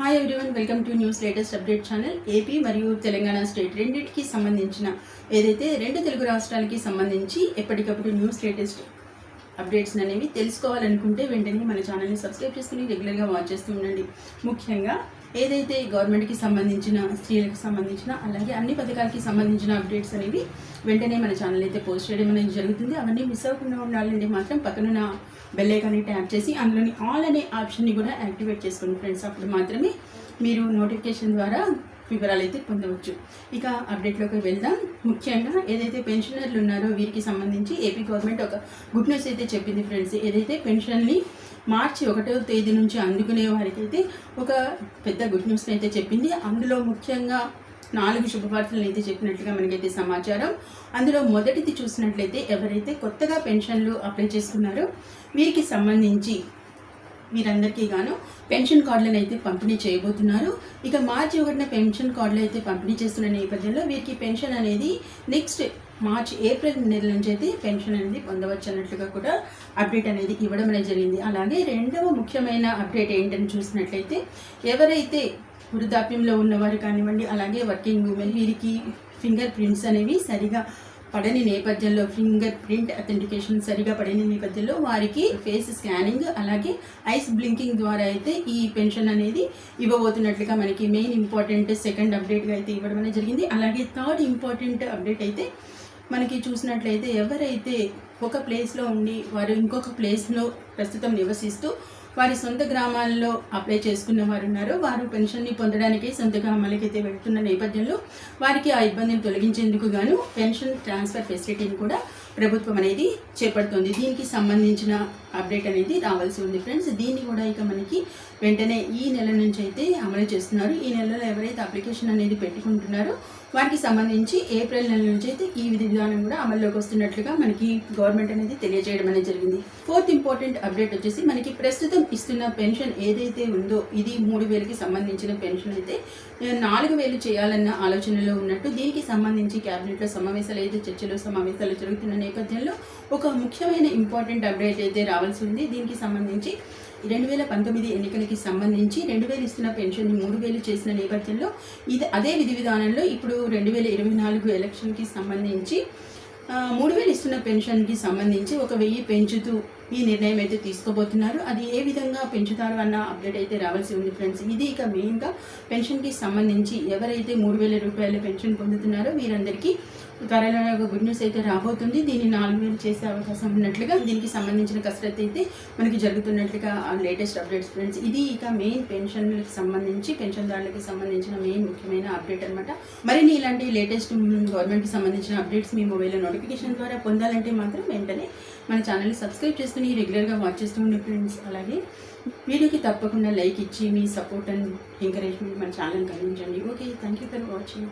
Hi everyone, welcome to news latest update channel. AP మరియు Telangana state రెండింటికి సంబంధించిన ఏదైతే రెండు తెలుగు రాష్ట్రాలకి సంబంధించి ఎప్పటికప్పుడు న్యూస్ లేటెస్ట్ అప్డేట్స్ అనేవి తెలుసుకోవాలనుకుంటే వెంటనే మన ఛానల్ని సబ్స్క్రైబ్ చేసుకుని రెగ్యులర్గా వాచ్ చేస్తూ ఉండండి. ముఖ్యంగా ఏదైతే గవర్నమెంట్కి సంబంధించిన, స్త్రీలకు సంబంధించిన, అలాగే అన్ని పథకాలకి సంబంధించిన అప్డేట్స్ అనేవి వెంటనే మన ఛానల్ అయితే పోస్ట్ చేయడం అనేది జరుగుతుంది. అవన్నీ మిస్ అవ్వకుండా ఉండాలంటే మాత్రం పక్కనున్న బెల్ ఐకాన్ని ట్యాప్ చేసి అందులోని ఆల్ అనే ఆప్షన్ని కూడా యాక్టివేట్ చేసుకోండి ఫ్రెండ్స్. అప్పుడు మాత్రమే మీరు నోటిఫికేషన్ ద్వారా వివరాలు అయితే పొందవచ్చు. ఇక అప్డేట్లోకి వెళ్దాం. ముఖ్యంగా ఏదైతే పెన్షనర్లు ఉన్నారో వీరికి సంబంధించి ఏపీ గవర్నమెంట్ ఒక గుడ్ న్యూస్ అయితే చెప్పింది ఫ్రెండ్స్. ఏదైతే పెన్షన్ని మార్చి 1వ తేదీ నుంచి అందుకునే వారికి అయితే ఒక పెద్ద గుడ్ న్యూస్ని అయితే చెప్పింది. అందులో ముఖ్యంగా 4 శుభవార్తలను అయితే చెప్పినట్లుగా మనకైతే సమాచారం. అందులో మొదటిది చూసినట్లయితే ఎవరైతే కొత్తగా పెన్షన్లు అప్లై చేసుకున్నారో వీరికి సంబంధించి వీరందరికీ గాను పెన్షన్ కార్డులను అయితే పంపిణీ చేయబోతున్నారు. ఇక మార్చి 1న పెన్షన్ కార్డులు అయితే పంపిణీ చేస్తున్న నేపథ్యంలో వీరికి పెన్షన్ అనేది నెక్స్ట్ ఏప్రిల్ నెల నుంచి అయితే పెన్షన్ అనేది పొందవచ్చు అన్నట్లుగా కూడా అప్డేట్ అనేది ఇవ్వడం అనేది జరిగింది. అలాగే రెండవ ముఖ్యమైన అప్డేట్ ఏంటని చూసినట్లయితే ఎవరైతే వృద్ధాప్యంలో ఉన్నవారు కానివ్వండి, అలాగే వర్కింగ్ ఉమెన్, వీరికి ఫింగర్ ప్రింట్స్ అనేవి సరిగా పడని నేపథ్యంలో, ఫింగర్ ప్రింట్ అథెంటికేషన్ సరిగా పడని నేపథ్యంలో వారికి ఫేస్ స్కానింగ్ అలాగే ఐస్ బ్లింకింగ్ ద్వారా అయితే ఈ పెన్షన్ అనేది ఇవ్వబోతున్నట్లుగా మనకి మెయిన్ ఇంపార్టెంట్ సెకండ్ అప్డేట్గా అయితే ఇవ్వడం అనేది జరిగింది. అలాగే థర్డ్ ఇంపార్టెంట్ అప్డేట్ అయితే మనకి చూసినట్లయితే ఎవరైతే ఒక ప్లేస్లో ఉండి వారు ఇంకొక ప్లేస్లో ప్రస్తుతం నివసిస్తూ వారి సొంత గ్రామాల్లో అప్లై చేసుకున్న వారు ఉన్నారో వారు పెన్షన్ని పొందడానికి సొంత గ్రామాలకి అయితే వెళ్తున్న నేపథ్యంలో వారికి ఆ ఇబ్బందిని తొలగించేందుకు గాను పెన్షన్ ట్రాన్స్ఫర్ ఫెసిలిటీని కూడా ప్రభుత్వం అనేది చేపడుతుంది. దీనికి సంబంధించిన అప్డేట్ అనేది రావాల్సి ఉంది ఫ్రెండ్స్. దీన్ని కూడా ఇక మనకి వెంటనే ఈ నెల నుంచి అయితే అమలు చేస్తున్నారు. ఈ నెలలో ఎవరైతే అప్లికేషన్ అనేది పెట్టుకుంటున్నారో వారికి సంబంధించి ఏప్రిల్ నెల నుంచి అయితే ఈ విధి విధానం కూడా అమల్లోకి వస్తున్నట్లుగా మనకి గవర్నమెంట్ అనేది తెలియజేయడం అనేది జరిగింది. ఫోర్త్ ఇంపార్టెంట్ అప్డేట్ వచ్చేసి మనకి ప్రస్తుతం ఇస్తున్న పెన్షన్ ఏదైతే ఉందో ఇది 3,000కి సంబంధించిన పెన్షన్ అయితే 4,000 చేయాలన్న ఆలోచనలో ఉన్నట్టు దీనికి సంబంధించి క్యాబినెట్లో సమావేశాలు అయితే సమావేశాలు జరుగుతున్న నేపథ్యంలో ఒక ముఖ్యమైన ఇంపార్టెంట్ అప్డేట్ అయితే రావాల్సి ఉంది. దీనికి సంబంధించి 2019 ఎన్నికలకి సంబంధించి 2,000 ఇస్తున్న పెన్షన్ని 3,000 చేసిన నేపథ్యంలో అదే విధి విధానంలో ఇప్పుడు 2024 ఎలక్షన్కి సంబంధించి 3,000 ఇస్తున్న పెన్షన్కి సంబంధించి 1,000 పెంచుతూ ఈ నిర్ణయం అయితే తీసుకోబోతున్నారు. అది ఏ విధంగా పెంచుతారు అన్న అప్డేట్ అయితే రావాల్సి ఉంది ఫ్రెండ్స్. ఇది ఇక మెయిన్గా పెన్షన్కి సంబంధించి ఎవరైతే 3,000 రూపాయల పెన్షన్ పొందుతున్నారో వీరందరికీ త్వరలో ఒక గుడ్ న్యూస్ అయితే రాబోతుంది. దీన్ని 4,000 చేసే అవకాశం ఉన్నట్లుగా దీనికి సంబంధించిన కసరత్తు అయితే మనకి జరుగుతున్నట్లుగా లేటెస్ట్ అప్డేట్స్ ఫ్రెండ్స్. ఇది ఇక మెయిన్ పెన్షన్లకు సంబంధించి, పెన్షన్దారులకి సంబంధించిన మెయిన్ ముఖ్యమైన అప్డేట్ అనమాట. మరిన్ని ఇలాంటి లేటెస్ట్ గవర్నమెంట్కి సంబంధించిన అప్డేట్స్ మీ మొబైల్లో నోటిఫికేషన్ ద్వారా పొందాలంటే మాత్రం వెంటనే మన ఛానల్ని సబ్స్క్రైబ్ చేసుకుని రెగ్యులర్గా వాచ్ చేస్తూ ఉండే ఫ్రెండ్స్. అలాగే వీడియోకి తప్పకుండా లైక్ ఇచ్చి మీ సపోర్ట్ అండ్ ఎంకరేజ్మెంట్ మన ఛానల్కి అందించండి. Okay, thank you for watching.